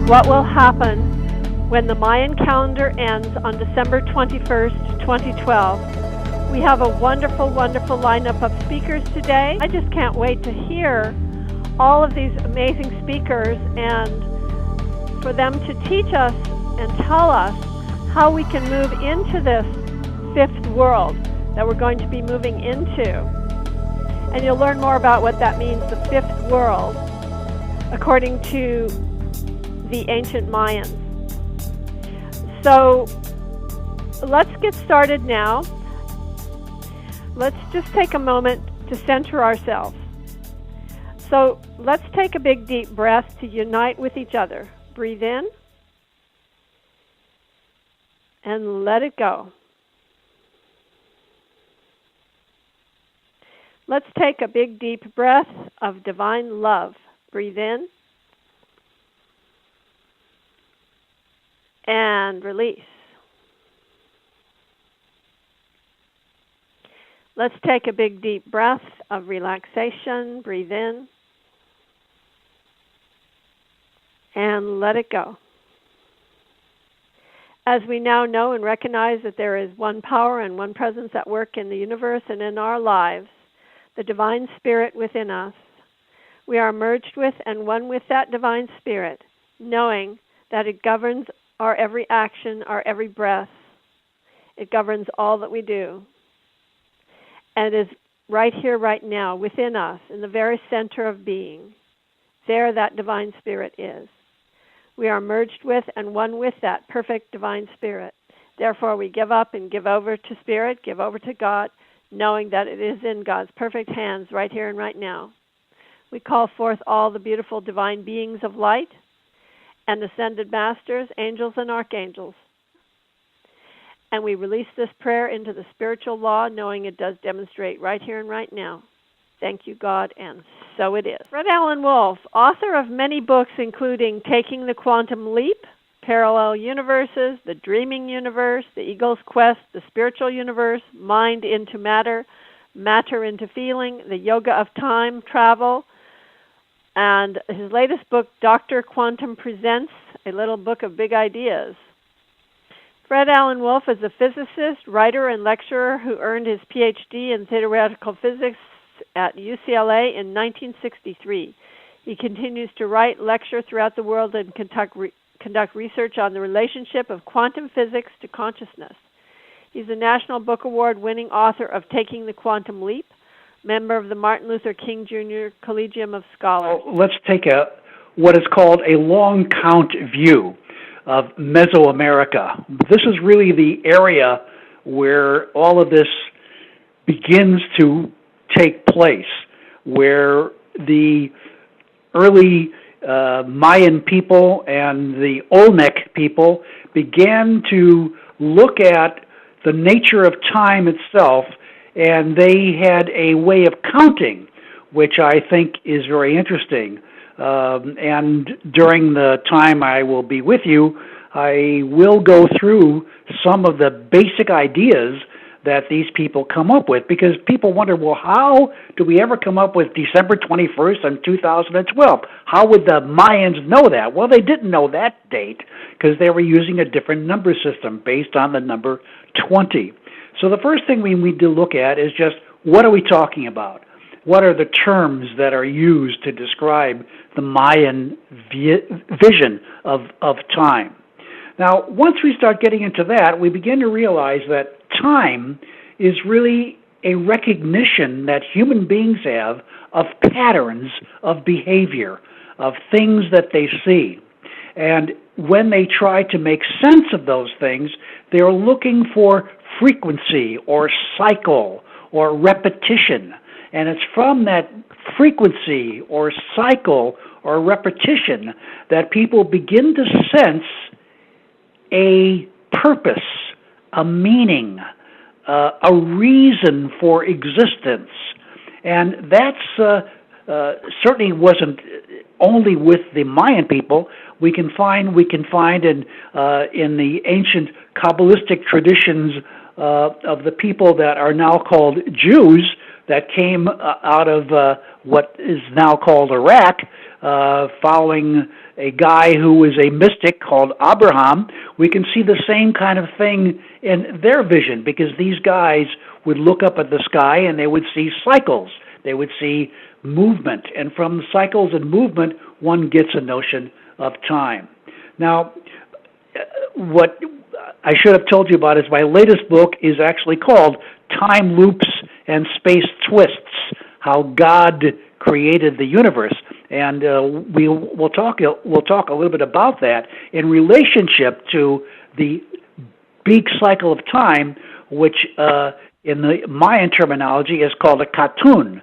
What will happen when the Mayan calendar ends on December 21st, 2012? We have a wonderful, wonderful lineup of speakers today. I just can't wait to hear all of these amazing speakers and for them to teach us and tell us how we can move into this fifth world that we're going to be moving into. And you'll learn more about what that means, the fifth world, according to the ancient Mayans. So let's get started now. Let's just take a moment to center ourselves. So let's take a big deep breath to unite with each other. Breathe in and let it go. Let's take a big deep breath of divine love. Breathe in and release. Let's take a big deep breath of relaxation. Breathe in and let it go. As we now know and recognize that there is one power and one presence at work in the universe and in our lives, the divine spirit within us, we are merged with and one with that divine spirit, knowing that it governs our every action, our every breath. It governs all that we do. And it is right here, right now, within us, in the very center of being. There that divine spirit is. We are merged with and one with that perfect divine spirit. Therefore, we give up and give over to spirit, give over to God, knowing that it is in God's perfect hands right here and right now. We call forth all the beautiful divine beings of light and ascended masters, angels and archangels. And we release this prayer into the spiritual law, knowing it does demonstrate right here and right now. Thank you, God, and so it is. Fred Alan Wolf, author of many books including Taking the Quantum Leap, Parallel Universes, The Dreaming Universe, The Eagle's Quest, The Spiritual Universe, Mind into Matter, Matter into Feeling, The Yoga of Time Travel, and his latest book, Dr. Quantum Presents, a little book of big ideas. Fred Alan Wolf is a physicist, writer, and lecturer who earned his PhD in theoretical physics at UCLA in 1963. He continues to write, lecture throughout the world, and conduct research on the relationship of quantum physics to consciousness. He's a National Book Award-winning author of Taking the Quantum Leap, member of the Martin Luther King Jr. Collegium of Scholars. Well, let's take what is called a long count view of Mesoamerica. This is really the area where all of this begins to take place, where the early Mayan people and the Olmec people began to look at the nature of time itself, and they had a way of counting, which I think is very interesting. And during the time I will be with you, I will go through some of the basic ideas that these people come up with, because people wonder, well, how do we ever come up with December 21st in 2012? How would the Mayans know that? Well, they didn't know that date because they were using a different number system based on the number 20. So the first thing we need to look at is just, what are we talking about? What are the terms that are used to describe the Mayan vision of time? Now, once we start getting into that, we begin to realize that time is really a recognition that human beings have of patterns of behavior, of things that they see. And when they try to make sense of those things, they're looking for frequency or cycle or repetition. And it's from that frequency or cycle or repetition that people begin to sense a purpose, a meaning, a reason for existence. And that's certainly wasn't only with the Mayan people. We can find in the ancient Kabbalistic traditions of the people that are now called Jews, that came out of what is now called Iraq, following a guy who was a mystic called Abraham. We can see the same kind of thing in their vision, because these guys would look up at the sky and they would see cycles. They would see movement, and from cycles and movement, one gets a notion of time. Now, what I should have told you about is my latest book is actually called Time Loops and Space Twists, How God Created the Universe. And we'll talk a little bit about that in relationship to the big cycle of time, which in the Mayan terminology is called a Katun.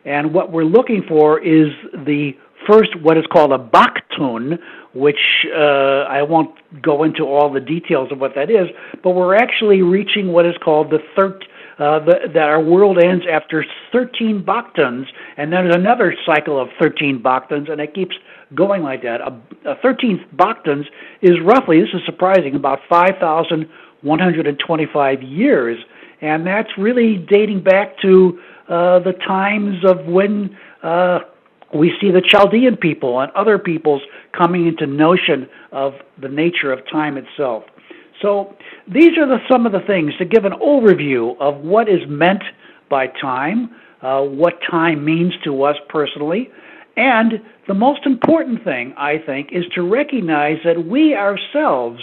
And what we're looking for is the first, what is called a Baktun, which I won't go into all the details of what that is, but we're actually reaching what is called that our world ends after 13 Baktuns, and then there's another cycle of 13 Baktuns, and it keeps going like that. A 13th Baktuns is roughly, this is surprising, about 5,125 years, and that's really dating back to the times of when we see the Chaldean people and other peoples coming into notion of the nature of time itself. So these are some of the things to give an overview of what is meant by time, what time means to us personally, and the most important thing, I think, is to recognize that we ourselves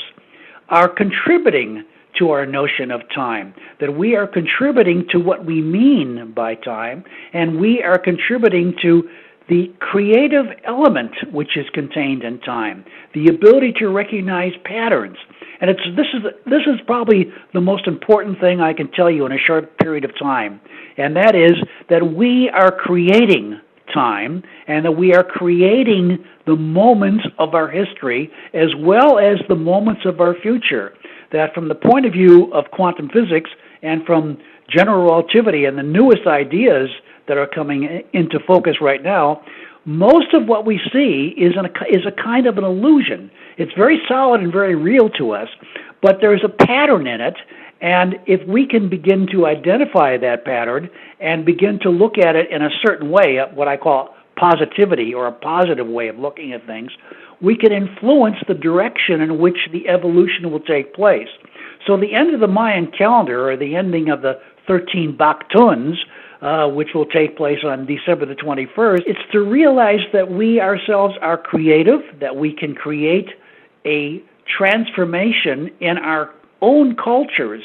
are contributing to our notion of time, that we are contributing to what we mean by time, and we are contributing to the creative element which is contained in time, the ability to recognize patterns. And this is probably the most important thing I can tell you in a short period of time, and that is that we are creating time, and that we are creating the moments of our history as well as the moments of our future. That from the point of view of quantum physics and from general relativity and the newest ideas that are coming into focus right now, most of what we see is a kind of an illusion. It's very solid and very real to us, but there's a pattern in it, and if we can begin to identify that pattern and begin to look at it in a certain way, what I call positivity or a positive way of looking at things, we can influence the direction in which the evolution will take place. So the end of the Mayan calendar, or the ending of the 13 Baktuns, which will take place on December the 21st, it's to realize that we ourselves are creative, that we can create a transformation in our own cultures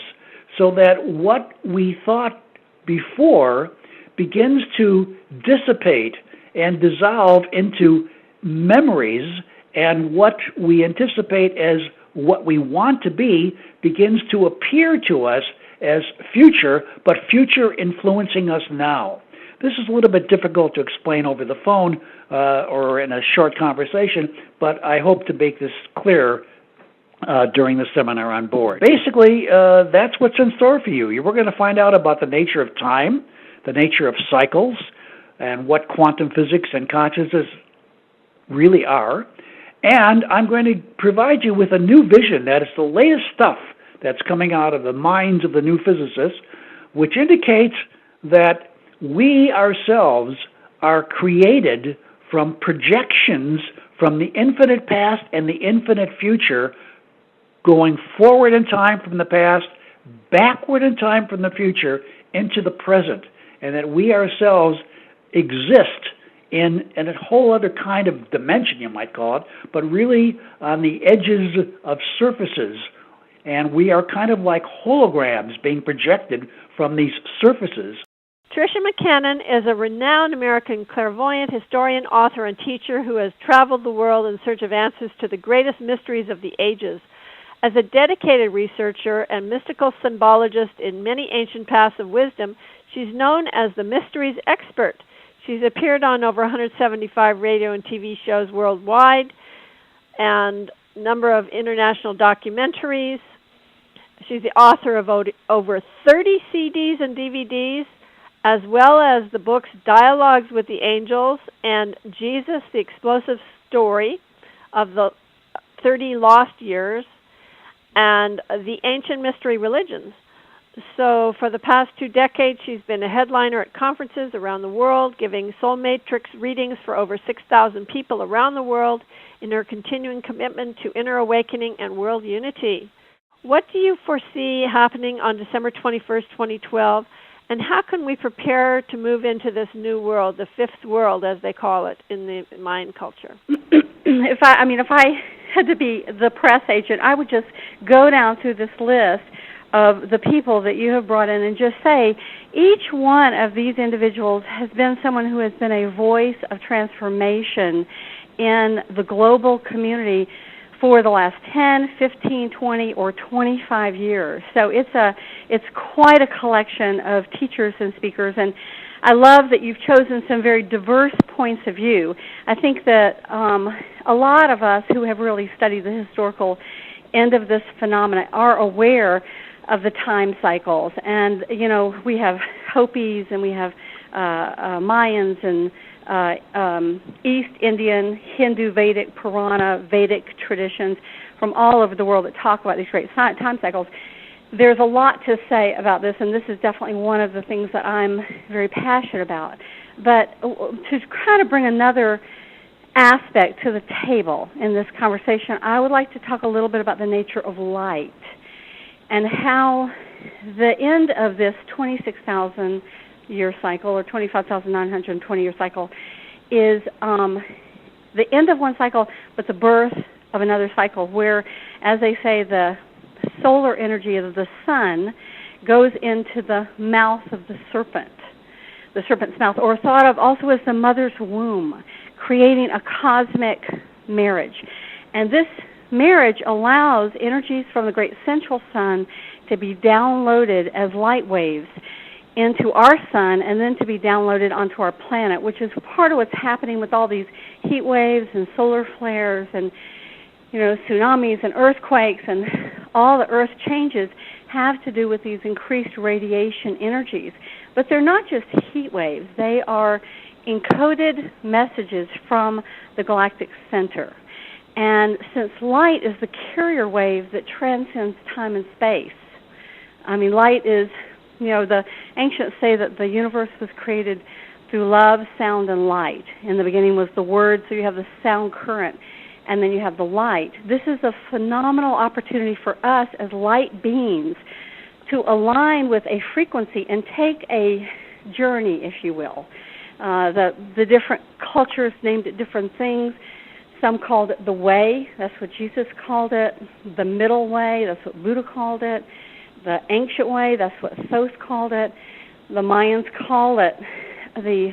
so that what we thought before begins to dissipate and dissolve into memories, and what we anticipate as what we want to be begins to appear to us as future, but future influencing us now. This is a little bit difficult to explain over the phone or in a short conversation, but I hope to make this clear during the seminar on board. Basically, that's what's in store for you. We're going to find out about the nature of time, the nature of cycles, and what quantum physics and consciousness really are. And I'm going to provide you with a new vision that is the latest stuff that's coming out of the minds of the new physicists, which indicates that we ourselves are created from projections from the infinite past and the infinite future, going forward in time from the past, backward in time from the future, into the present, and that we ourselves exist in a whole other kind of dimension, you might call it, but really on the edges of surfaces. And we are kind of like holograms being projected from these surfaces. Tricia McCannon is a renowned American clairvoyant, historian, author, and teacher who has traveled the world in search of answers to the greatest mysteries of the ages. As a dedicated researcher and mystical symbologist in many ancient paths of wisdom, she's known as the mysteries expert. She's appeared on over 175 radio and TV shows worldwide and a number of international documentaries. She's the author of over 30 CDs and DVDs, as well as the books Dialogues with the Angels and Jesus, the Explosive Story of the 30 Lost Years, and The Ancient Mystery Religions. So for the past 2 decades, she's been a headliner at conferences around the world, giving soul matrix readings for over 6,000 people around the world in her continuing commitment to inner awakening and world unity. What do you foresee happening on December 21st, 2012, and how can we prepare to move into this new world, the fifth world, as they call it in the Mayan culture? If I had to be the press agent, I would just go down through this list of the people that you have brought in and just say each one of these individuals has been someone who has been a voice of transformation in the global community for the last 10, 15, 20, or 25 years. So it's quite a collection of teachers and speakers, and I love that you've chosen some very diverse points of view. I think that a lot of us who have really studied the historical end of this phenomena are aware of the time cycles. And, we have Hopis and we have Mayans and East Indian, Hindu, Vedic, Purana, Vedic traditions from all over the world that talk about these great time cycles. There's a lot to say about this, and this is definitely one of the things that I'm very passionate about. But to kind of bring another aspect to the table in this conversation, I would like to talk a little bit about the nature of light and how the end of this 26,000-year cycle, or 25,920-year cycle, is the end of one cycle, but the birth of another cycle, where, as they say, the solar energy of the sun goes into the mouth of the serpent's mouth, or thought of also as the mother's womb, creating a cosmic marriage. And this marriage allows energies from the great central sun to be downloaded as light waves into our sun and then to be downloaded onto our planet, which is part of what's happening with all these heat waves and solar flares and tsunamis and earthquakes, and all the earth changes have to do with these increased radiation energies. But they're not just heat waves. They are encoded messages from the galactic center. And since light is the carrier wave that transcends time and space, light is, the ancients say that the universe was created through love, sound, and light. In the beginning was the word, so you have the sound current, and then you have the light. This is a phenomenal opportunity for us as light beings to align with a frequency and take a journey, if you will. The different cultures named it different things. Some called it the way. That's what Jesus called it. The middle way. That's what Buddha called it. The ancient way. That's what Thoth called it. The Mayans call it the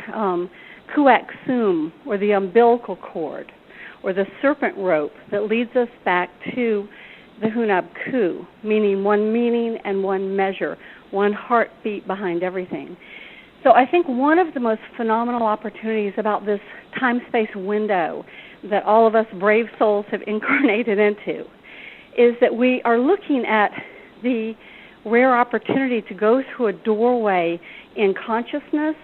Kuak Sum, or the umbilical cord, or the serpent rope that leads us back to the Hunab Ku, meaning and one measure, one heartbeat behind everything. So I think one of the most phenomenal opportunities about this time-space window that all of us brave souls have incarnated into is that we are looking at the rare opportunity to go through a doorway in consciousness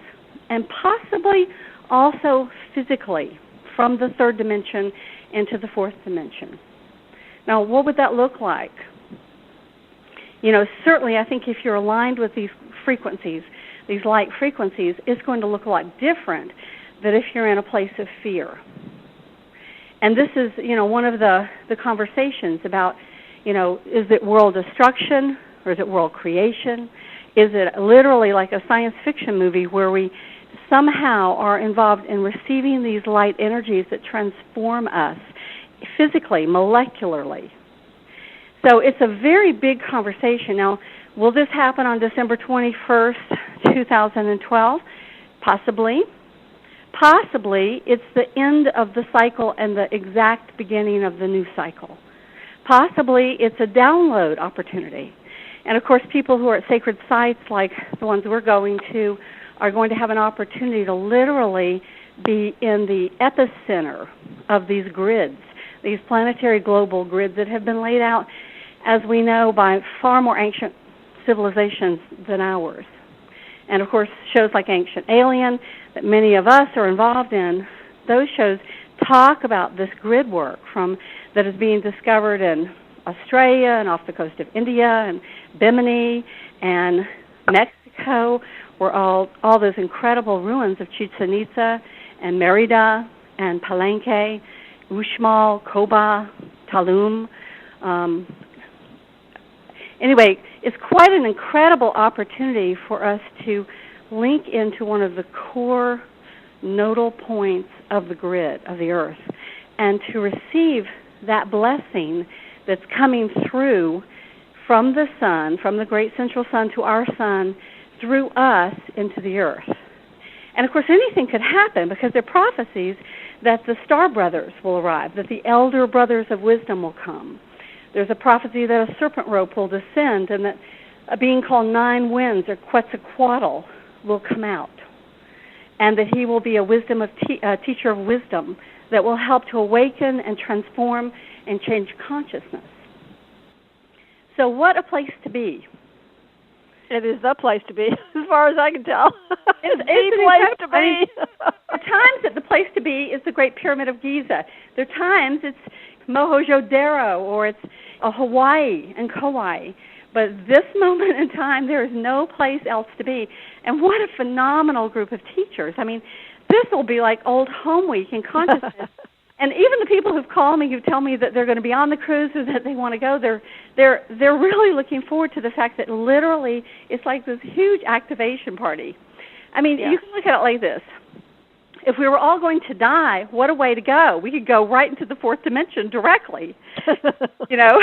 and possibly also physically from the third dimension into the fourth dimension. Now, what would that look like? Certainly I think if you're aligned with these frequencies, these light frequencies, it's going to look a lot different than if you're in a place of fear. And this is, one of the conversations about, is it world destruction or is it world creation? Is it literally like a science fiction movie where we somehow are involved in receiving these light energies that transform us physically, molecularly? So it's a very big conversation. Now, will this happen on December 21st, 2012? Possibly. Possibly it's the end of the cycle and the exact beginning of the new cycle. Possibly it's a download opportunity. And, of course, people who are at sacred sites like the ones we're going to are going to have an opportunity to literally be in the epicenter of these grids, these planetary global grids that have been laid out, as we know, by far more ancient civilizations than ours. And, of course, shows like Ancient Alien that many of us are involved in, those shows talk about this grid work that is being discovered in Australia and off the coast of India and Bimini and Mexico, were all those incredible ruins of Chichen Itza and Mérida and Palenque, Uxmal, Coba, Tulum. Anyway, it's quite an incredible opportunity for us to link into one of the core nodal points of the grid of the Earth and to receive that blessing that's coming through from the sun, from the great central sun to our sun, through us into the Earth. And, of course, anything could happen because there are prophecies that the star brothers will arrive, that the elder brothers of wisdom will come. There's a prophecy that a serpent rope will descend and that a being called Nine Winds, or Quetzalcoatl, will come out, and that he will be a teacher of wisdom that will help to awaken and transform and change consciousness. So what a place to be. It is the place to be, as far as I can tell. It's the place to be. I mean, there are times that the place to be is the Great Pyramid of Giza. There are times it's Mohenjo-Daro, or it's Hawaii and Kauai. But this moment in time, there is no place else to be. And what a phenomenal group of teachers. I mean, this will be like old home week in consciousness. And even the people who've called me, who tell me that they're going to be on the cruise or that they want to go, they're really looking forward to the fact that literally it's like this huge activation party. I mean, You can look at it like this. If we were all going to die, what a way to go. We could go right into the fourth dimension directly. You know?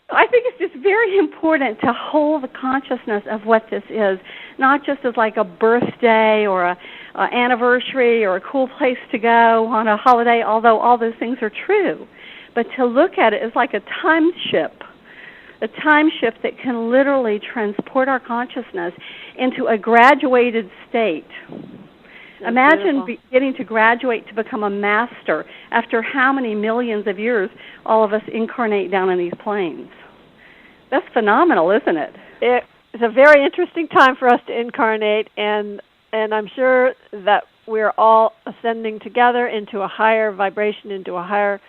I think it's just very important to hold the consciousness of what this is, not just as like a birthday or a anniversary or a cool place to go on a holiday, although all those things are true, but to look at it as like a time ship that can literally transport our consciousness into a graduated state. That's Imagine getting to graduate to become a master after how many millions of years all of us incarnate down in these planes. That's phenomenal, isn't it? It's a very interesting time for us to incarnate, and I'm sure that we're all ascending together into a higher vibration, into a higher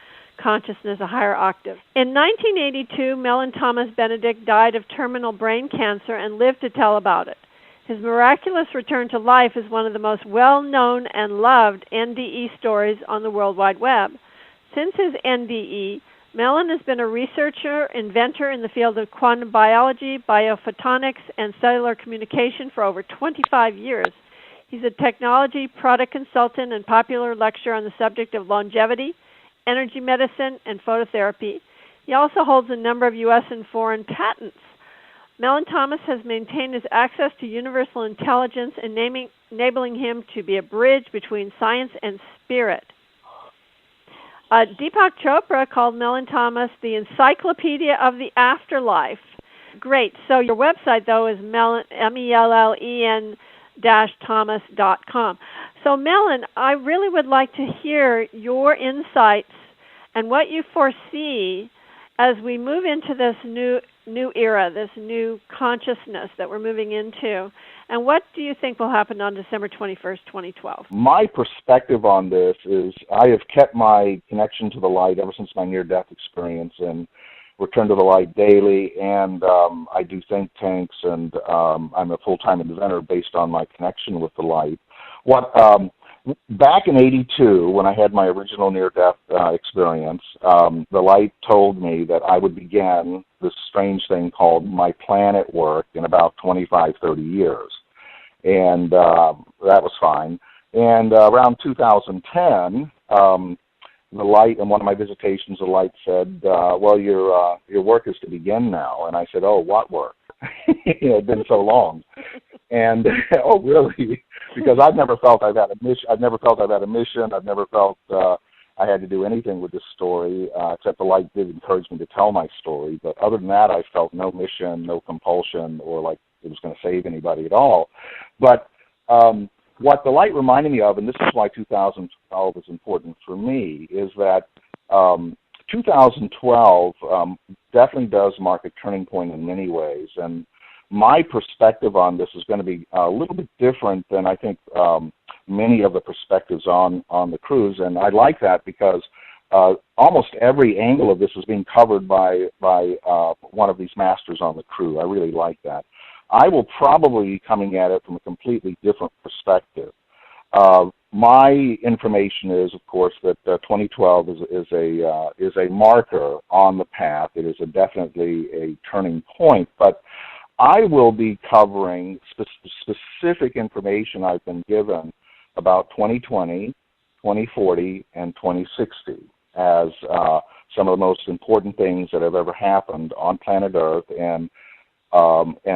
consciousness, a higher octave. In 1982, Mellon Thomas Benedict died of terminal brain cancer and lived to tell about it. His miraculous return to life is one of the most well-known and loved NDE stories on the World Wide Web. Since his NDE, Mellon has been a researcher, inventor in the field of quantum biology, biophotonics, and cellular communication for over 25 years. He's a technology product consultant and popular lecturer on the subject of longevity, energy medicine, and phototherapy. He also holds a number of U.S. and foreign patents. Mellon Thomas has maintained his access to universal intelligence, enabling him to be a bridge between science and spirit. Deepak Chopra called Mellon Thomas the encyclopedia of the afterlife. Great. So your website, though, is MELLEN-Thomas.com. So, Mellon, I really would like to hear your insights and what you foresee as we move into this new era, this new consciousness that we're moving into. And what do you think will happen on December 21st, 2012? My perspective on this is I have kept my connection to the light ever since my near-death experience and return to the light daily, and I do think tanks, and I'm a full-time inventor based on my connection with the light. Back in '82, when I had my original near-death experience, the light told me that I would begin this strange thing called my planet work in about 25, 30 years. And that was fine. And around 2010, the light, in one of my visitations, the light said, well, your work is to begin now. And I said, oh, what work? It had been so long. And, oh, really? Because I've never felt I've had a mission. I've never felt I had to do anything with this story, except the light did encourage me to tell my story. But other than that, I felt no mission, no compulsion, or like it was going to save anybody at all. But what the light reminded me of, and this is why 2012 is important for me, is that 2012 definitely does mark a turning point in many ways. And my perspective on this is going to be a little bit different than I think many of the perspectives on the cruise. And I like that because almost every angle of this is being covered by one of these masters on the crew. I really like that. I will probably be coming at it from a completely different perspective. My information is, of course, that 2012 is a marker on the path. It is definitely a turning point. But I will be covering specific information I've been given about 2020, 2040, and 2060 as some of the most important things that have ever happened on planet Earth. And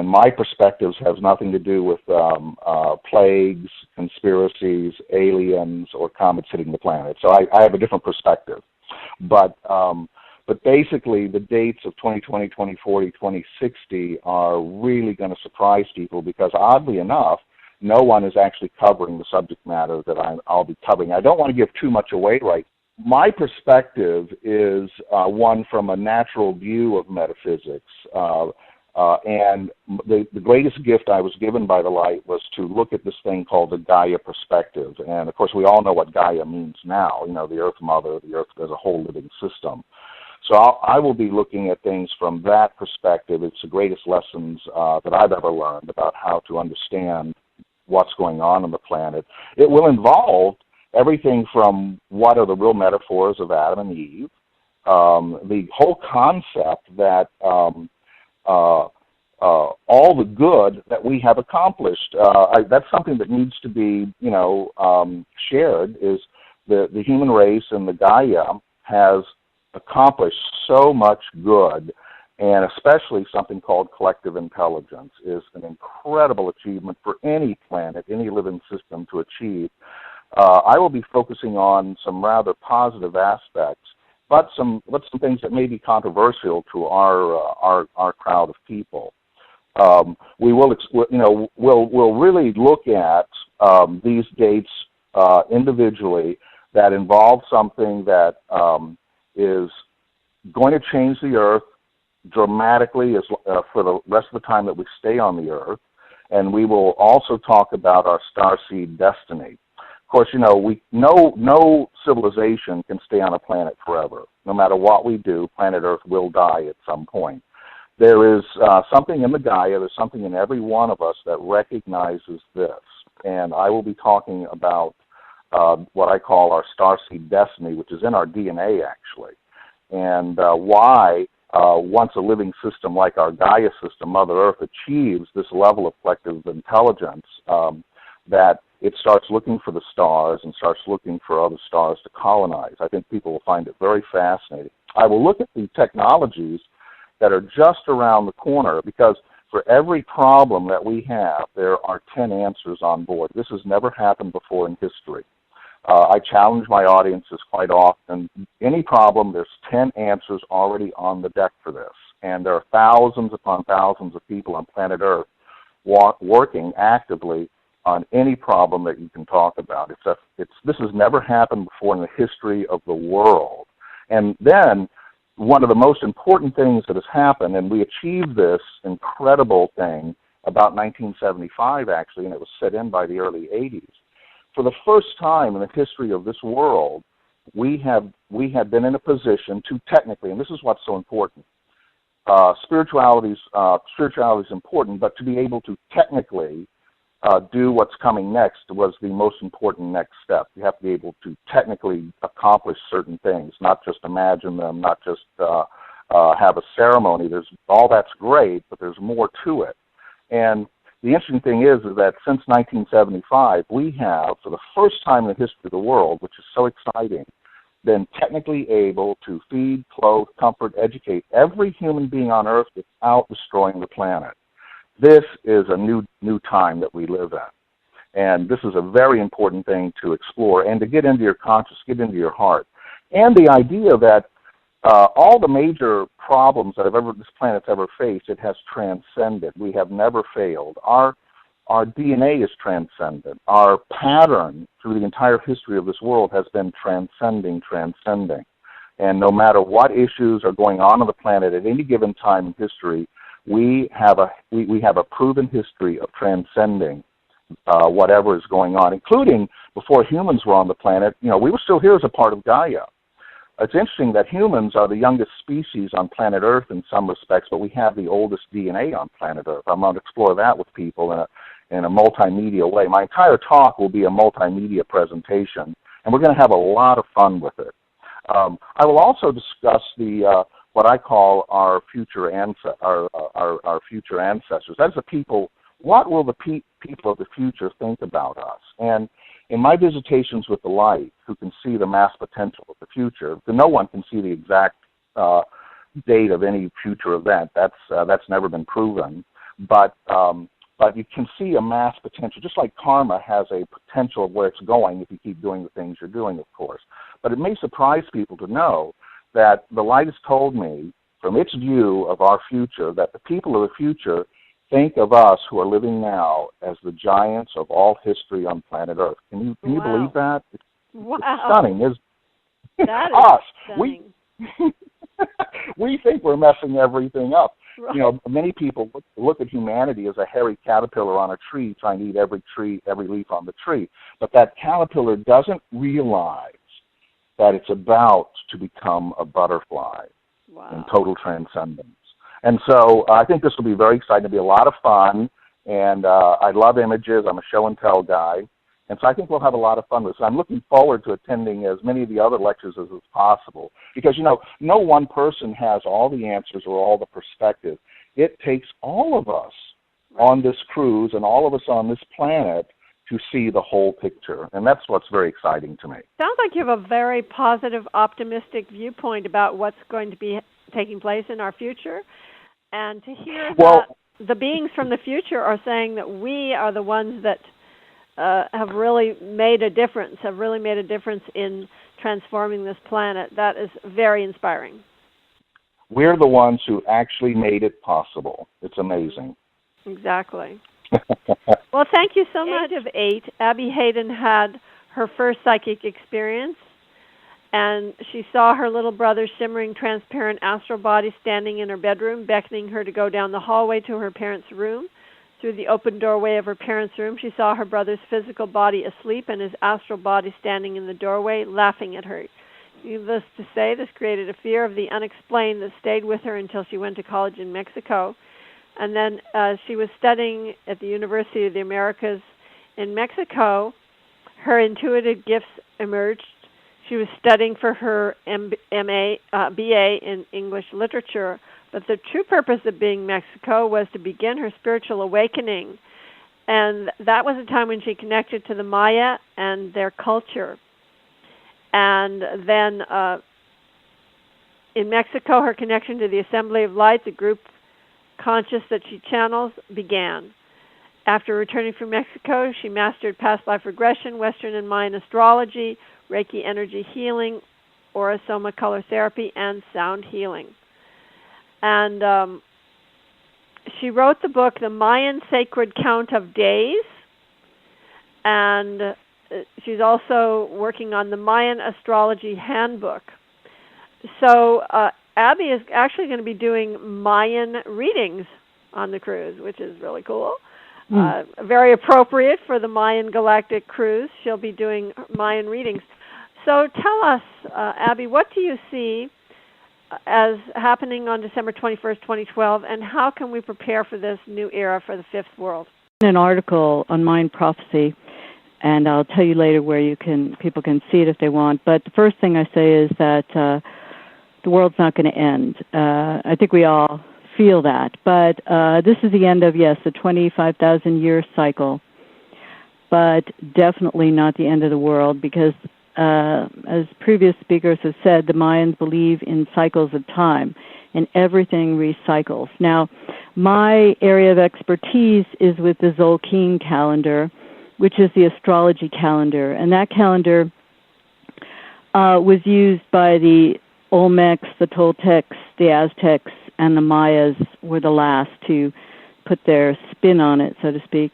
my perspectives have nothing to do with plagues, conspiracies, aliens, or comets hitting the planet. So I have a different perspective. But basically, the dates of 2020, 2040, 2060 are really going to surprise people because, oddly enough, no one is actually covering the subject matter that I'll be covering. I don't want to give too much away right now. My perspective is one from a natural view of metaphysics. And the greatest gift I was given by the light was to look at this thing called the Gaia perspective. And, of course, we all know what Gaia means now, the Earth Mother, the Earth as a whole living system. So I will be looking at things from that perspective. It's the greatest lessons that I've ever learned about how to understand what's going on the planet. It will involve everything from what are the real metaphors of Adam and Eve, the whole concept that all the good that we have accomplished. That's something that needs to be, shared. Is the human race and the Gaia has accomplished so much good, and especially something called collective intelligence is an incredible achievement for any planet, any living system to achieve. I will be focusing on some rather positive aspects, but some things that may be controversial to our crowd of people. We will, we'll really look at these dates individually that involve something that is going to change the Earth dramatically for the rest of the time that we stay on the Earth, and we will also talk about our starseed destiny. Of course, no civilization can stay on a planet forever. No matter what we do, planet Earth will die at some point. There is something in the Gaia, there's something in every one of us that recognizes this. And I will be talking about what I call our starseed destiny, which is in our DNA, actually. And why, once a living system like our Gaia system, Mother Earth, achieves this level of collective intelligence, that it starts looking for the stars and starts looking for other stars to colonize. I think people will find it very fascinating. I will look at the technologies that are just around the corner, because for every problem that we have, there are 10 answers on board. This has never happened before in history. I challenge my audiences quite often. Any problem, there's 10 answers already on the deck for this. And there are thousands upon thousands of people on planet Earth working actively on any problem that you can talk about. This has never happened before in the history of the world. And then one of the most important things that has happened, and we achieved this incredible thing about 1975, actually, and it was set in by the early 80s. For the first time in the history of this world, we have been in a position to technically, and this is what's so important, spirituality is important, but to be able to technically do what's coming next was the most important next step. You have to be able to technically accomplish certain things, not just imagine them, not just have a ceremony. All that's great, but there's more to it. And the interesting thing is that since 1975, we have, for the first time in the history of the world, which is so exciting, been technically able to feed, clothe, comfort, educate every human being on Earth without destroying the planet. This is a new time that we live in. And this is a very important thing to explore and to get into your conscious, get into your heart. And the idea that all the major problems that this planet's ever faced, it has transcended. We have never failed. Our DNA is transcendent. Our pattern through the entire history of this world has been transcending. And no matter what issues are going on the planet at any given time in history, we have a proven history of transcending whatever is going on, including before humans were on the planet. We were still here as a part of Gaia. it's interesting that humans are the youngest species on planet Earth in some respects, but we have the oldest DNA on planet Earth. I'm going to explore that with people in a multimedia way. My entire talk will be a multimedia presentation, and we're going to have a lot of fun with it. I will also discuss the what I call our future ancestors. That is the people. What will the people of the future think about us? And in my visitations with the light, who can see the mass potential of the future, no one can see the exact date of any future event. That's never been proven. But you can see a mass potential, just like karma has a potential of where it's going if you keep doing the things you're doing, of course. But it may surprise people to know that the light has told me, from its view of our future, that the people of the future think of us who are living now as the giants of all history on planet Earth. Can you believe that? It's stunning. That is us. stunning. We think we're messing everything up. Right. You know, many people look at humanity as a hairy caterpillar on a tree trying to eat every leaf on the tree. But that caterpillar doesn't realize that it's about to become a butterfly in total transcendence. And so I think this will be very exciting. It'll be a lot of fun, and I love images. I'm a show and tell guy, and so I think we'll have a lot of fun with this. I'm looking forward to attending as many of the other lectures as is possible, because, you know, no one person has all the answers or all the perspective. It takes all of us on this cruise and all of us on this planet to see the whole picture, and that's what's very exciting to me. Sounds like you have a very positive, optimistic viewpoint about what's going to be taking place in our future, and to hear that the beings from the future are saying that we are the ones that have really made a difference in transforming this planet. That is very inspiring. We're the ones who actually made it possible. It's amazing. Exactly. Well, thank you so much. Of 8, Abby Hayden had her first psychic experience, and she saw her little brother's shimmering, transparent astral body standing in her bedroom, beckoning her to go down the hallway to her parents' room. Through the open doorway of her parents' room, she saw her brother's physical body asleep and his astral body standing in the doorway, laughing at her. Needless to say, this created a fear of the unexplained that stayed with her until she went to college in Mexico. And then she was studying at the University of the Americas in Mexico. Her intuitive gifts emerged. She was studying for her BA in English literature, but the true purpose of being in Mexico was to begin her spiritual awakening. And that was a time when she connected to the Maya and their culture. And then in Mexico, her connection to the Assembly of Light, the group conscious that she channels, began. After returning from Mexico, she mastered past life regression, Western and Mayan astrology, Reiki energy healing, Aura Soma color therapy, and sound healing. And she wrote the book, The Mayan Sacred Count of Days, and she's also working on the Mayan Astrology Handbook. So Abby is actually going to be doing Mayan readings on the cruise, which is really cool. Very appropriate for the Mayan Galactic Cruise. She'll be doing Mayan readings. So tell us, Abby, what do you see as happening on December 21st, 2012, and how can we prepare for this new era for the fifth world? An article on Mayan prophecy, and I'll tell you later where people can see it if they want. But the first thing I say is that the world's not going to end. I think we all feel that. But this is the end of, yes, the 25,000-year cycle, but definitely not the end of the world, because as previous speakers have said, the Mayans believe in cycles of time, and everything recycles. Now, my area of expertise is with the Tzolk'in calendar, which is the astrology calendar, and that calendar was used by the Olmecs, the Toltecs, the Aztecs, and the Mayas were the last to put their spin on it, so to speak.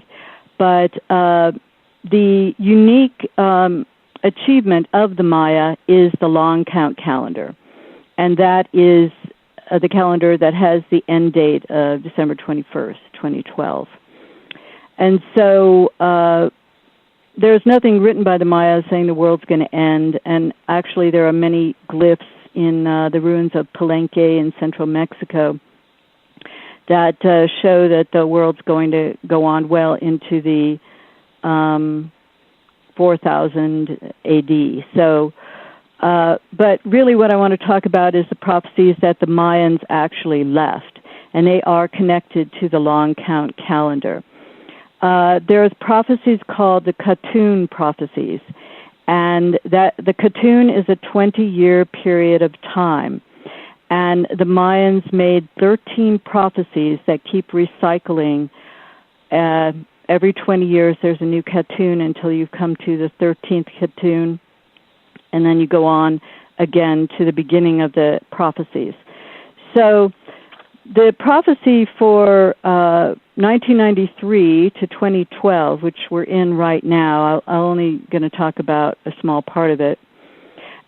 But the unique achievement of the Maya is the long count calendar, and that is the calendar that has the end date of December 21st, 2012. And so there's nothing written by the Mayas saying the world's going to end, and actually there are many glyphs in the ruins of Palenque in central Mexico that show that the world's going to go on well into the 4000 AD. So, but really what I want to talk about is the prophecies that the Mayans actually left, and they are connected to the long count calendar. There's prophecies called the Katun prophecies, and that the Katun is a 20-year period of time. And the Mayans made 13 prophecies that keep recycling. Every 20 years there's a new Katun until you come to the 13th Katun, and then you go on again to the beginning of the prophecies. So the prophecy for 1993 to 2012, which we're in right now, I'm only going to talk about a small part of it.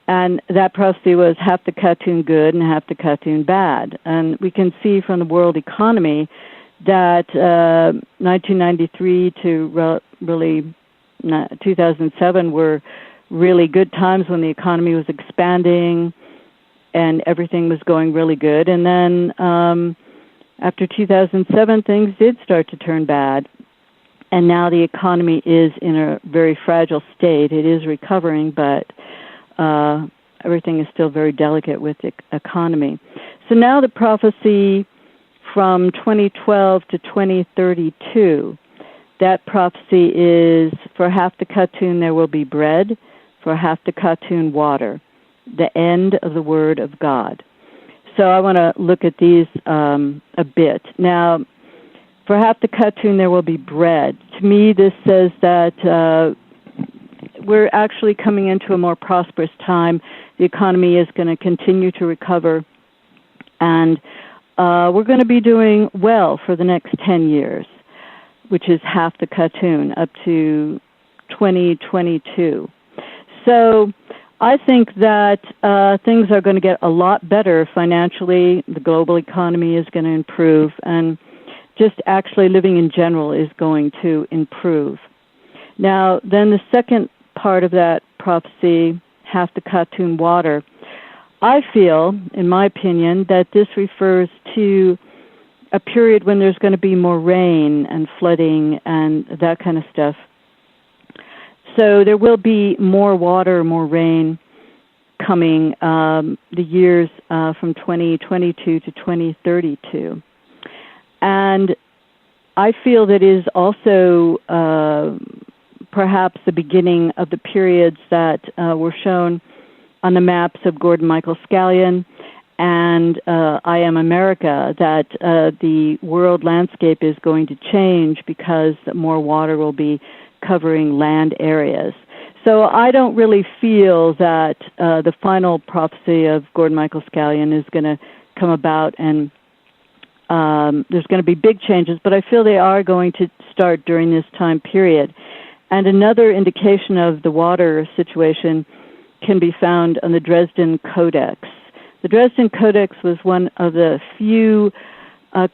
And that prophecy was half the Katun good and half the Katun bad. And we can see from the world economy that 1993 to really 2007 were really good times when the economy was expanding and everything was going really good. And then after 2007, things did start to turn bad. And now the economy is in a very fragile state. It is recovering, but everything is still very delicate with the economy. So now the prophecy from 2012 to 2032, that prophecy is for half the Katun there will be bread, for half the Katun water, the end of the word of God. So I want to look at these a bit. Now, for half the Katun there will be bread. To me, this says that we're actually coming into a more prosperous time. The economy is going to continue to recover, and we're going to be doing well for the next 10 years, which is half the Katun, up to 2022. So I think that things are going to get a lot better financially. The global economy is going to improve, and just actually living in general is going to improve. Now, then the second part of that prophecy, half the Katun water, I feel, in my opinion, that this refers to a period when there's going to be more rain and flooding and that kind of stuff. So there will be more water, more rain coming the years from 2022 to 2032. And I feel that is also perhaps the beginning of the periods that were shown on the maps of Gordon Michael Scallion and I Am America, that the world landscape is going to change because more water will be covering land areas. So I don't really feel that the final prophecy of Gordon Michael Scallion is going to come about and there's going to be big changes, but I feel they are going to start during this time period. And another indication of the water situation can be found on the Dresden Codex. The Dresden Codex was one of the few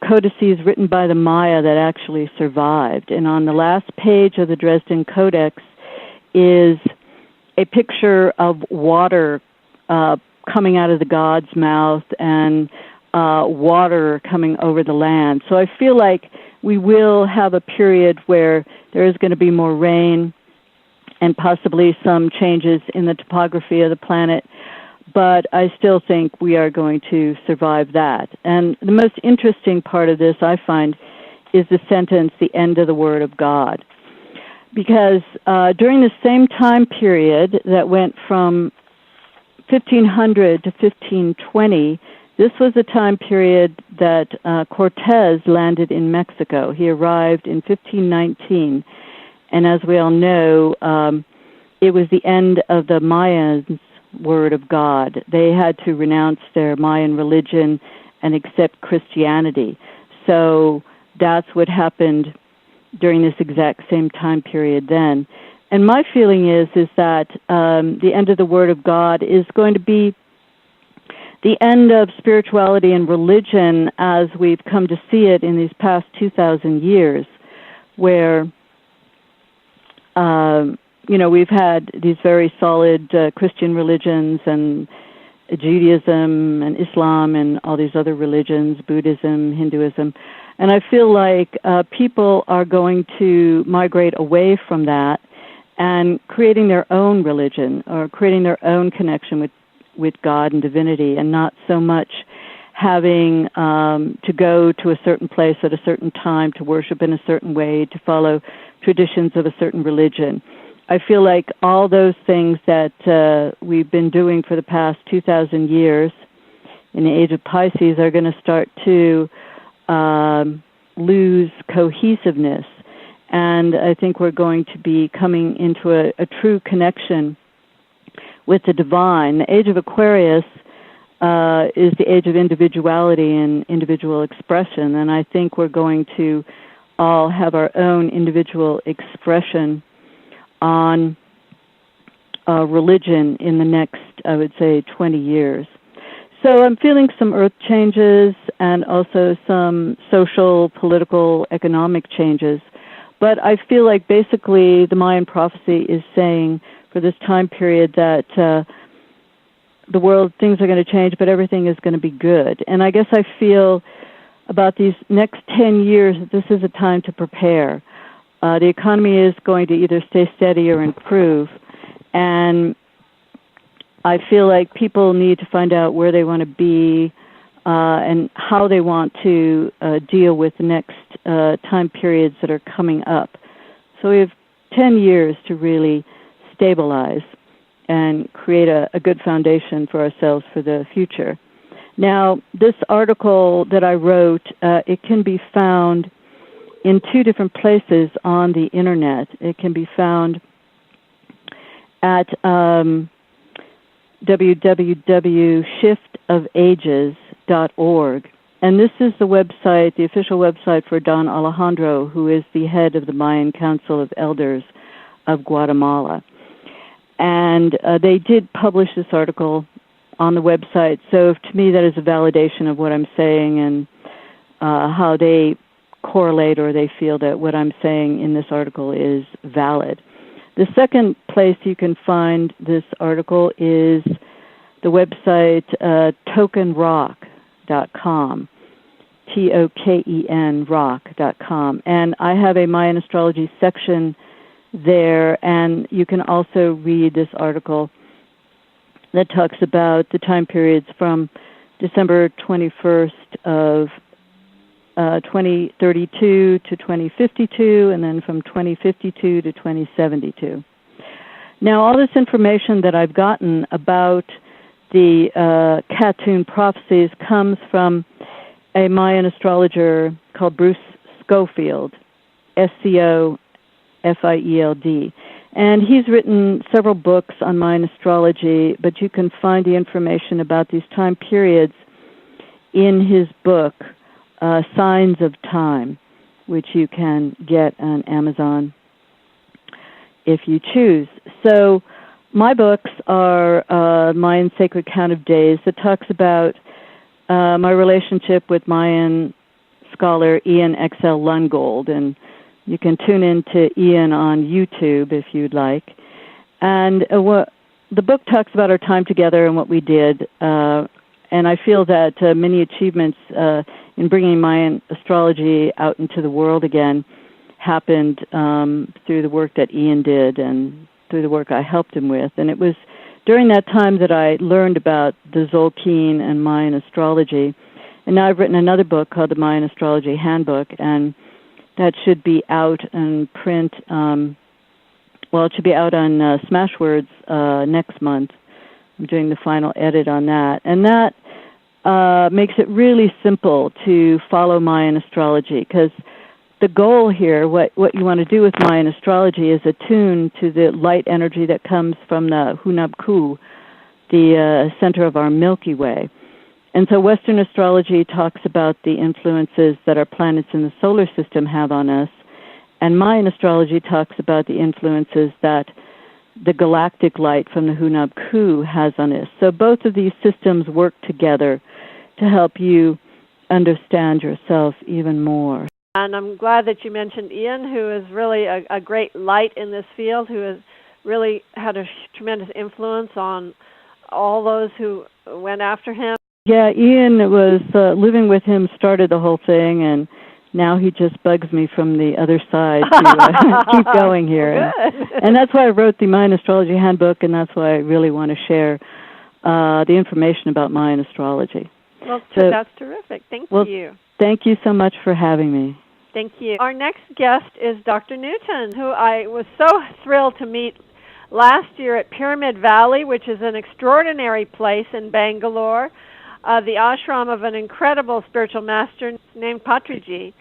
codices written by the Maya that actually survived. And on the last page of the Dresden Codex is a picture of water coming out of the god's mouth and water coming over the land. So I feel like we will have a period where there is going to be more rain and possibly some changes in the topography of the planet, but I still think we are going to survive that. And the most interesting part of this, I find, is the sentence, the end of the Word of God. Because during the same time period that went from 1500 to 1520, this was a time period that Cortez landed in Mexico. He arrived in 1519, and as we all know, it was the end of the Mayans' Word of God. They had to renounce their Mayan religion and accept Christianity. So that's what happened during this exact same time period then. And my feeling is that the end of the Word of God is going to be the end of spirituality and religion as we've come to see it in these past 2,000 years, where, we've had these very solid Christian religions and Judaism and Islam and all these other religions, Buddhism, Hinduism. And I feel like people are going to migrate away from that and creating their own religion or creating their own connection with God and divinity, and not so much having to go to a certain place at a certain time to worship in a certain way, to follow traditions of a certain religion. I feel like all those things that we've been doing for the past 2,000 years in the age of Pisces are going to start to lose cohesiveness. And I think we're going to be coming into a true connection with the divine. The age of Aquarius is the age of individuality and individual expression, and I think we're going to all have our own individual expression on religion in the next, I would say, 20 years. So I'm feeling some earth changes and also some social, political, economic changes. But I feel like basically the Mayan prophecy is saying for this time period that the world, things are going to change, but everything is going to be good. And I guess I feel about these next 10 years that this is a time to prepare. The economy is going to either stay steady or improve. And I feel like people need to find out where they want to be and how they want to deal with the next time periods that are coming up. So we have 10 years to really stabilize and create a good foundation for ourselves for the future. Now, this article that I wrote, it can be found in 2 different places on the Internet. It can be found at www.shiftofages.org. And this is the website, the official website for Don Alejandro, who is the head of the Mayan Council of Elders of Guatemala. And they did publish this article on the website. So to me, that is a validation of what I'm saying and how they correlate, or they feel that what I'm saying in this article is valid. The second place you can find this article is the website tokenrock.com, TOKEN rock.com. And I have a Mayan astrology section there, and you can also read this article that talks about the time periods from December 21st of 2032 to 2052, and then from 2052 to 2072. Now, all this information that I've gotten about the Katun prophecies comes from a Mayan astrologer called Bruce Schofield, Scofield. And he's written several books on Mayan astrology, but you can find the information about these time periods in his book, Signs of Time, which you can get on Amazon if you choose. So my books are Mayan Sacred Count of Days that talks about my relationship with Mayan scholar Ian X.L. Lungold, and you can tune in to Ian on YouTube if you'd like. And the book talks about our time together and what we did, and I feel that many achievements in bringing Mayan astrology out into the world again happened through the work that Ian did and through the work I helped him with. And it was during that time that I learned about the Tzolk'in and Mayan astrology. And now I've written another book called the Mayan Astrology Handbook, and that should be out in print. It should be out on Smashwords next month. I'm doing the final edit on that. And that makes it really simple to follow Mayan astrology, because the goal here, what you want to do with Mayan astrology, is attune to the light energy that comes from the Hunab Ku, the center of our Milky Way. And so Western astrology talks about the influences that our planets in the solar system have on us, and Mayan astrology talks about the influences that the galactic light from the Hunab Ku has on us. So both of these systems work together to help you understand yourself even more. And I'm glad that you mentioned Ian, who is really a great light in this field, who has really had a tremendous influence on all those who went after him? Yeah, Ian was living with him, started the whole thing, and now he just bugs me from the other side to keep going here. And that's why I wrote the Mayan Astrology Handbook, and that's why I really want to share the information about Mayan astrology. Well, so, that's terrific. Thank you. Thank you so much for having me. Thank you. Our next guest is Dr. Newton, who I was so thrilled to meet last year at Pyramid Valley, which is an extraordinary place in Bangalore, the ashram of an incredible spiritual master named Patriji.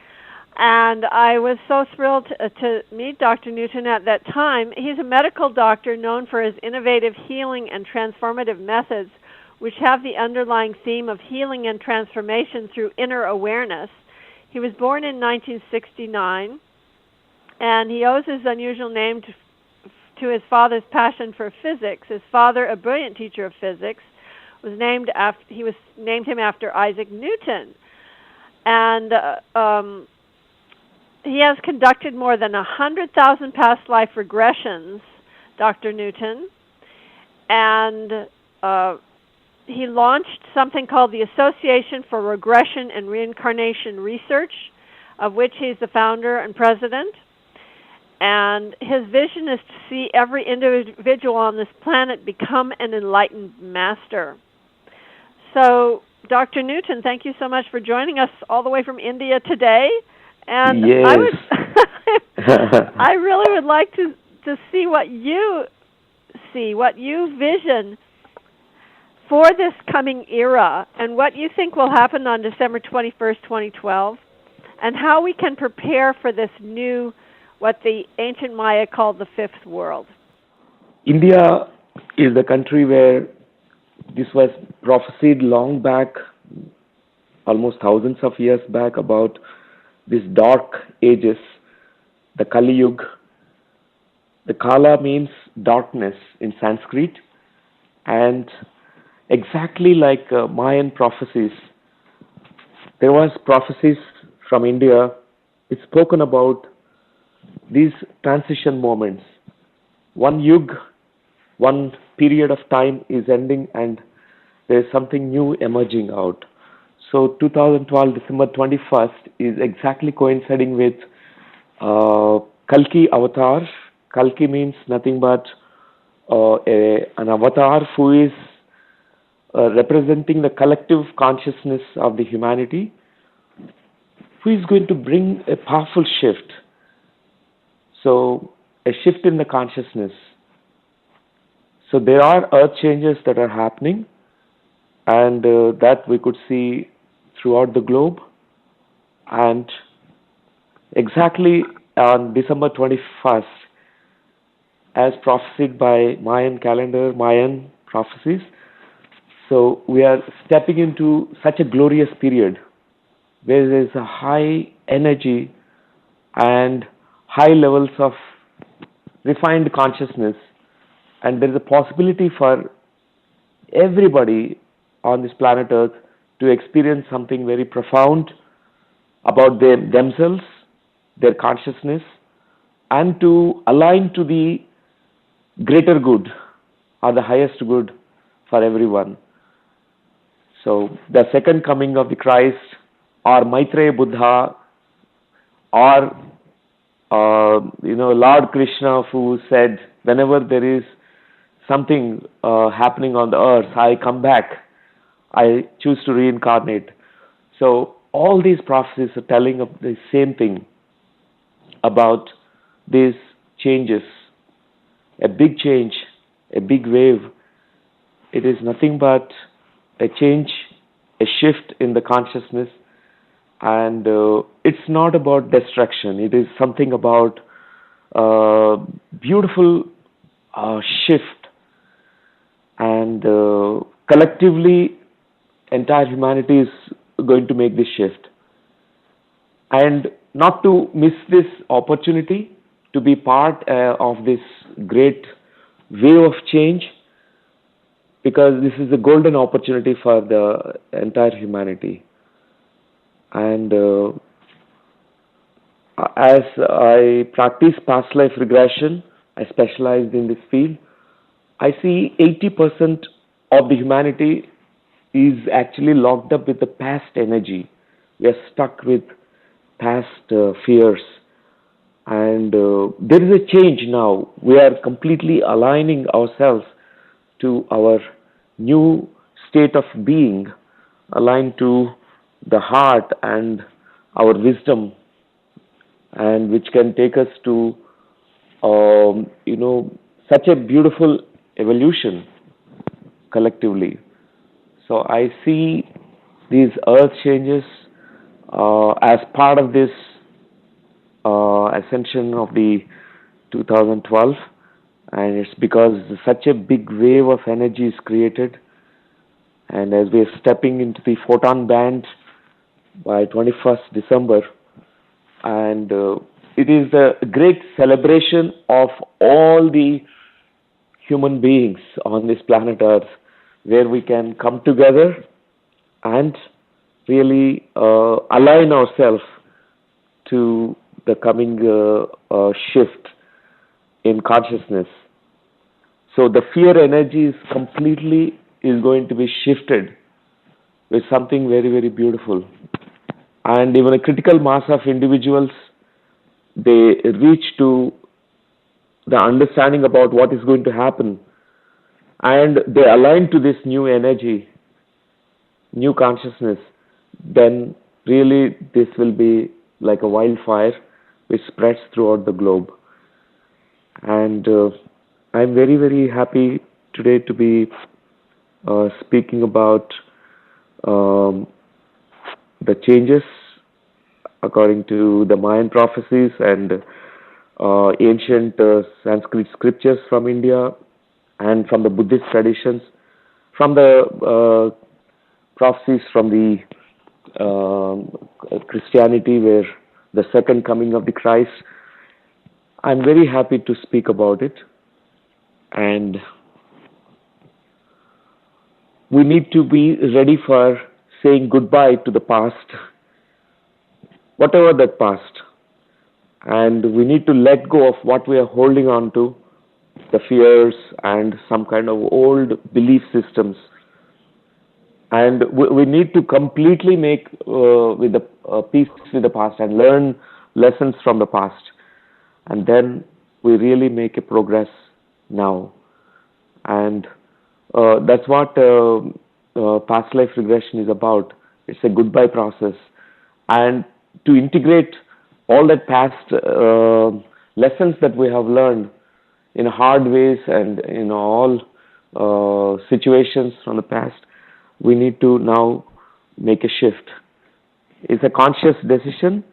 And I was so thrilled to meet Dr. Newton at that time. He's a medical doctor known for his innovative healing and transformative methods, which have the underlying theme of healing and transformation through inner awareness. He was born in 1969, and he owes his unusual name to his father's passion for physics. His father, a brilliant teacher of physics, was named him after Isaac Newton. And he has conducted more than 100,000 past life regressions, Dr. Newton, and he launched something called the Association for Regression and Reincarnation Research, of which he's the founder and president. And his vision is to see every individual on this planet become an enlightened master. So, Dr. Newton, thank you so much for joining us all the way from India today. And yes. I really would like to see what you vision for this coming era, and what you think will happen on December 21st, 2012, and how we can prepare for this new, what the ancient Maya called the fifth world. India is the country where this was prophesied long back, almost thousands of years back, about these dark ages, the Kali Yuga. The Kala means darkness in Sanskrit, and exactly like Mayan prophecies, there was prophecies from India. It's spoken about these transition moments. One yug, one period of time is ending, and there's something new emerging out. So 2012, December 21st, is exactly coinciding with Kalki avatar. Kalki means nothing but an avatar who is representing the collective consciousness of the humanity, who is going to bring a powerful shift. So, a shift in the consciousness. So, there are earth changes that are happening, and that we could see throughout the globe. And exactly on December 21st, as prophesied by Mayan calendar, Mayan prophecies, so we are stepping into such a glorious period where there is a high energy and high levels of refined consciousness, and there is a possibility for everybody on this planet Earth to experience something very profound about themselves, their consciousness, and to align to the greater good or the highest good for everyone. So the second coming of the Christ, or Maitreya Buddha, or Lord Krishna, who said, whenever there is something happening on the earth, I come back, I choose to reincarnate. So all these prophecies are telling of the same thing about these changes, a big change, a big wave. It is nothing but a change, a shift in the consciousness, and it's not about destruction. It is something about beautiful shift, and collectively, entire humanity is going to make this shift. And not to miss this opportunity to be part of this great wave of change, because this is a golden opportunity for the entire humanity. And as I practice past life regression, I specialized in this field, I see 80% of the humanity is actually locked up with the past energy. We are stuck with past fears. And there is a change now. We are completely aligning ourselves to our new state of being, aligned to the heart and our wisdom, and which can take us to, such a beautiful evolution collectively. So I see these earth changes as part of this ascension of the 2012, and it's because such a big wave of energy is created, and as we are stepping into the photon band by 21st December, and it is a great celebration of all the human beings on this planet Earth, where we can come together and really align ourselves to the coming shift in consciousness. So the fear energy is going to be shifted with something very, very beautiful. And even a critical mass of individuals, they reach to the understanding about what is going to happen, and they align to this new energy, new consciousness, then really this will be like a wildfire which spreads throughout the globe. And I'm very, very happy today to be speaking about the changes according to the Mayan prophecies and ancient Sanskrit scriptures from India and from the Buddhist traditions, from the prophecies from the Christianity, where the second coming of the Christ. I'm very happy to speak about it, and we need to be ready for saying goodbye to the past, whatever that past, and we need to let go of what we are holding on to, the fears and some kind of old belief systems. And we need to completely make with the peace with the past and learn lessons from the past. And then we really make a progress now. And that's what past life regression is about. It's a goodbye process. And to integrate all that past lessons that we have learned in hard ways and in all situations from the past, we need to now make a shift. It's a conscious decision,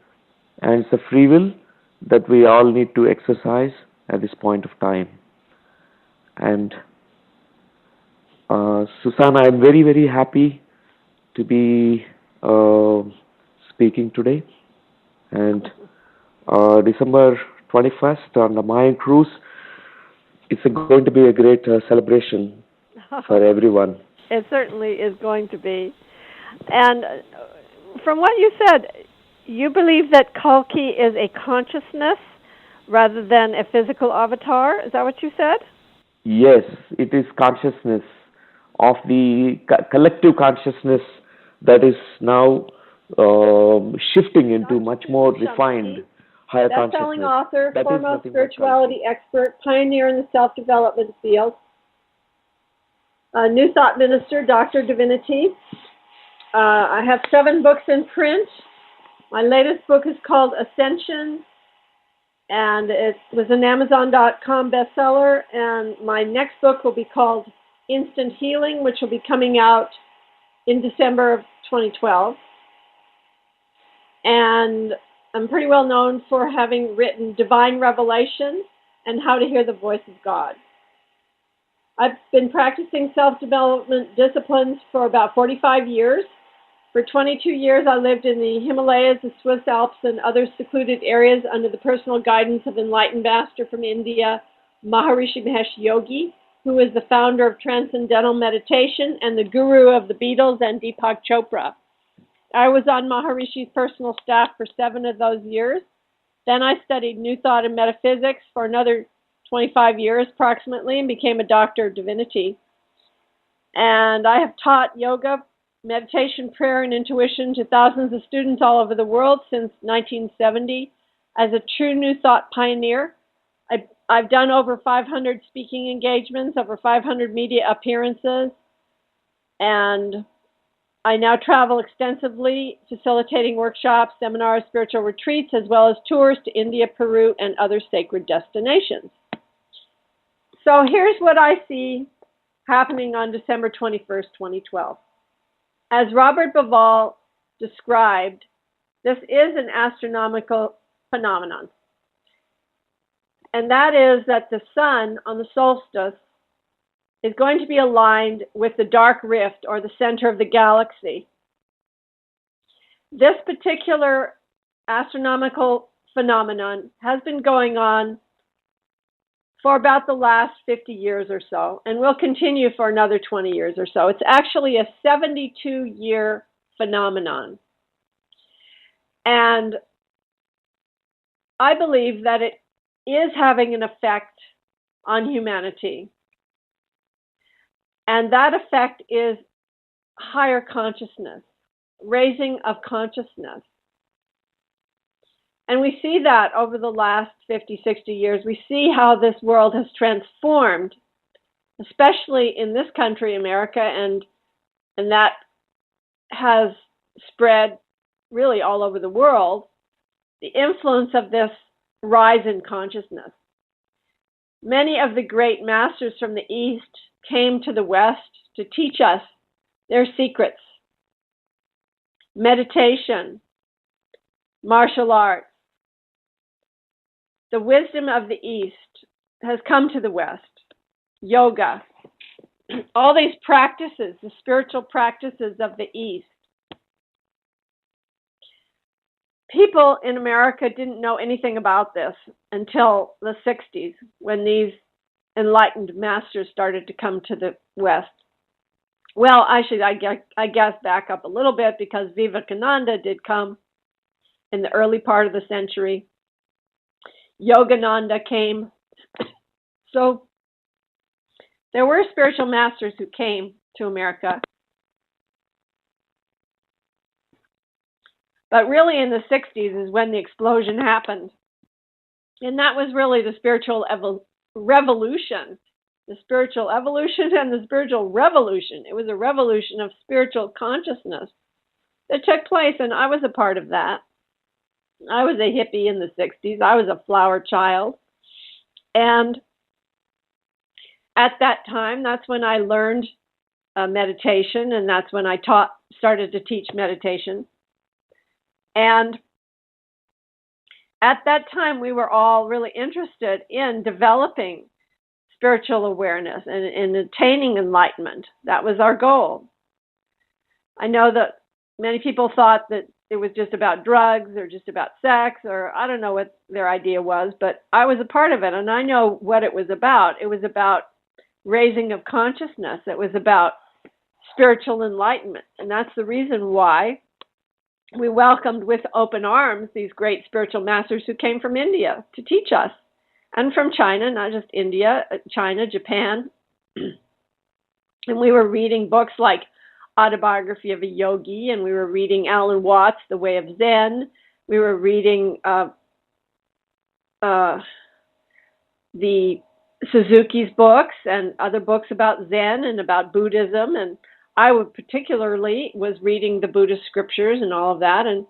and it's a free will that we all need to exercise at this point of time. And Susanna, I'm very, very happy to be speaking today. And December 21st on the Mayan Cruise, it's going to be a great celebration for everyone. It certainly is going to be. And from what you said, you believe that Kalki is a consciousness rather than a physical avatar. Is that what you said? Yes, it is consciousness of the collective consciousness that is now shifting into much more refined, higher consciousness. Best-selling author, foremost spirituality expert, pioneer in the self-development field, New Thought minister, Dr. Divinity. I have 7 books in print. My latest book is called Ascension, and it was an Amazon.com bestseller. And my next book will be called Instant Healing, which will be coming out in December of 2012. And I'm pretty well known for having written Divine Revelation and How to Hear the Voice of God. I've been practicing self-development disciplines for about 45 years. For 22 years, I lived in the Himalayas, the Swiss Alps, and other secluded areas under the personal guidance of enlightened master from India, Maharishi Mahesh Yogi, who is the founder of Transcendental Meditation and the guru of the Beatles and Deepak Chopra. I was on Maharishi's personal staff for 7 of those years. Then I studied New Thought and Metaphysics for another 25 years approximately and became a Doctor of Divinity. And I have taught yoga meditation, prayer, and intuition to thousands of students all over the world since 1970 as a true New Thought pioneer. I've done over 500 speaking engagements, over 500 media appearances, and I now travel extensively, facilitating workshops, seminars, spiritual retreats, as well as tours to India, Peru, and other sacred destinations. So here's what I see happening on December 21st, 2012. As Robert Bauval described, this is an astronomical phenomenon. And that is that the sun on the solstice is going to be aligned with the dark rift, or the center of the galaxy. This particular astronomical phenomenon has been going on for about the last 50 years or so, and will continue for another 20 years or so. It's actually a 72-year phenomenon. And I believe that it is having an effect on humanity. And that effect is higher consciousness, raising of consciousness. And we see that over the last 50, 60 years. We see how this world has transformed, especially in this country, America, and that has spread really all over the world, the influence of this rise in consciousness. Many of the great masters from the East came to the West to teach us their secrets. Meditation, martial arts, the wisdom of the East has come to the West. Yoga, all these practices, the spiritual practices of the East. People in America didn't know anything about this until the 60s, when these enlightened masters started to come to the West. Well, I guess back up a little bit, because Vivekananda did come in the early part of the century. Yogananda came. So there were spiritual masters who came to America. But really in the 60s is when the explosion happened. And that was really the spiritual revolution. The spiritual evolution and the spiritual revolution. It was a revolution of spiritual consciousness that took place, and I was a part of that. I was a hippie in the 60s. I was a flower child. And at that time, that's when I learned meditation, and that's when I started to teach meditation. And at that time, we were all really interested in developing spiritual awareness and in attaining enlightenment. That was our goal. I know that many people thought that it was just about drugs or just about sex, or I don't know what their idea was, but I was a part of it, and I know what it was about. It was about raising of consciousness. It was about spiritual enlightenment, and that's the reason why we welcomed with open arms these great spiritual masters who came from India to teach us, and from China, not just India, China, Japan. And we were reading books like Autobiography of a Yogi, and we were reading Alan Watts' The Way of Zen. We were reading the Suzuki's books and other books about Zen and about Buddhism, and I particularly was reading the Buddhist scriptures and all of that, and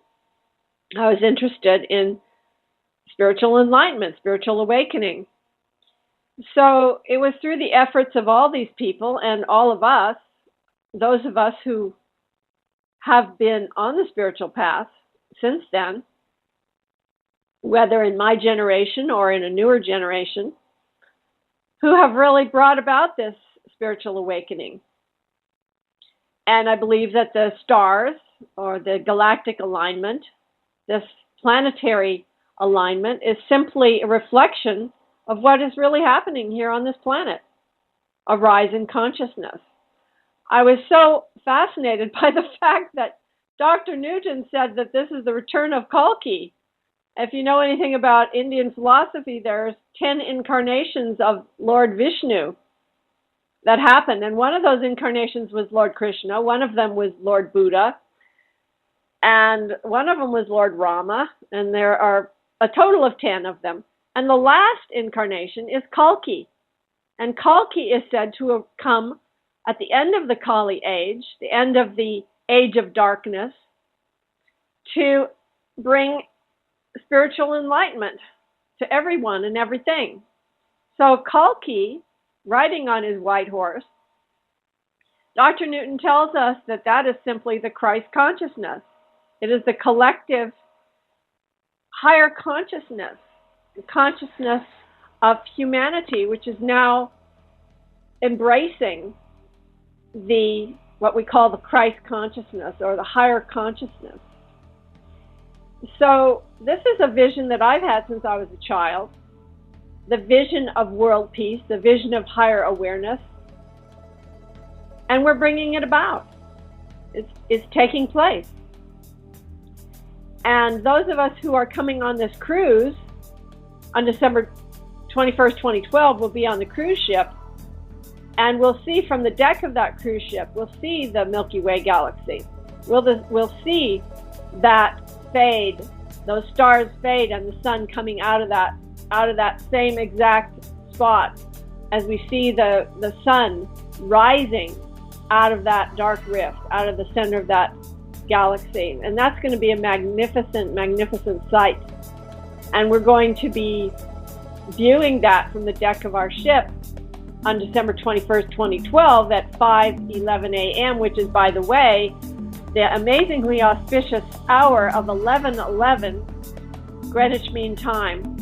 I was interested in spiritual enlightenment, spiritual awakening. So it was through the efforts of all these people and all of us, those of us who have been on the spiritual path since then, whether in my generation or in a newer generation, who have really brought about this spiritual awakening. And I believe that the stars, or the galactic alignment, this planetary alignment, is simply a reflection of what is really happening here on this planet, a rise in consciousness. I was so fascinated by the fact that Dr. Newton said that this is the return of Kalki. If you know anything about Indian philosophy, there's 10 incarnations of Lord Vishnu. that happened. And one of those incarnations was Lord Krishna. One of them was Lord Buddha. And one of them was Lord Rama. And there are a total of 10 of them. And the last incarnation is Kalki. And Kalki is said to have come at the end of the Kali age, the end of the age of darkness, to bring spiritual enlightenment to everyone and everything. So Kalki, riding on his white horse, Dr. Newton tells us that that is simply the Christ consciousness. It is the collective higher consciousness, the consciousness of humanity, which is now embracing what we call the Christ consciousness or the higher consciousness. So this is a vision that I've had since I was a child, the vision of world peace, the vision of higher awareness, and we're bringing it about. It's taking place. And those of us who are coming on this cruise on December 21st, 2012, will be on the cruise ship, and we'll see from the deck of that cruise ship, we'll see the Milky Way galaxy. We'll see that fade, those stars fade, and the sun coming out of that same exact spot as we see the sun rising out of that dark rift, out of the center of that galaxy. And that's going to be a magnificent, magnificent sight. And we're going to be viewing that from the deck of our ship on December 21st, 2012 at 5:11 a.m., which is, by the way, the amazingly auspicious hour of 11:11 Greenwich Mean Time,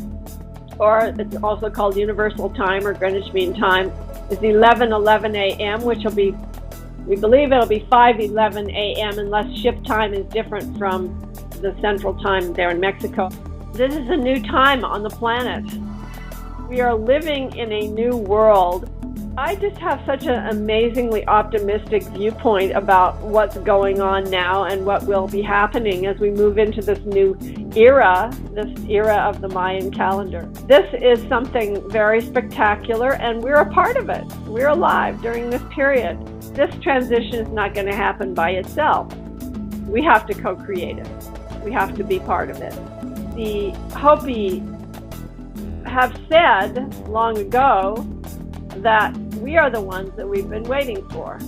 or it's also called Universal Time or Greenwich Mean Time, is 11:11 a.m., which will be, we believe it'll be 5:11 a.m. unless ship time is different from the central time there in Mexico. This is a new time on the planet. We are living in a new world. I just have such an amazingly optimistic viewpoint about what's going on now and what will be happening as we move into this new era, of the Mayan calendar. This is something very spectacular, and we're a part of it. We're alive during this period. This transition is not going to happen by itself. We have to co-create it. We have to be part of it. The Hopi have said long ago that we are the ones that we've been waiting for.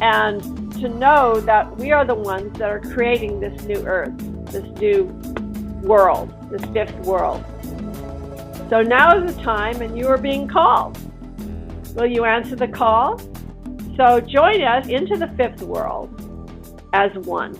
And to know that we are the ones that are creating this new earth, this new world, this fifth world. So now is the time, and you are being called. Will you answer the call? So join us into the fifth world as one.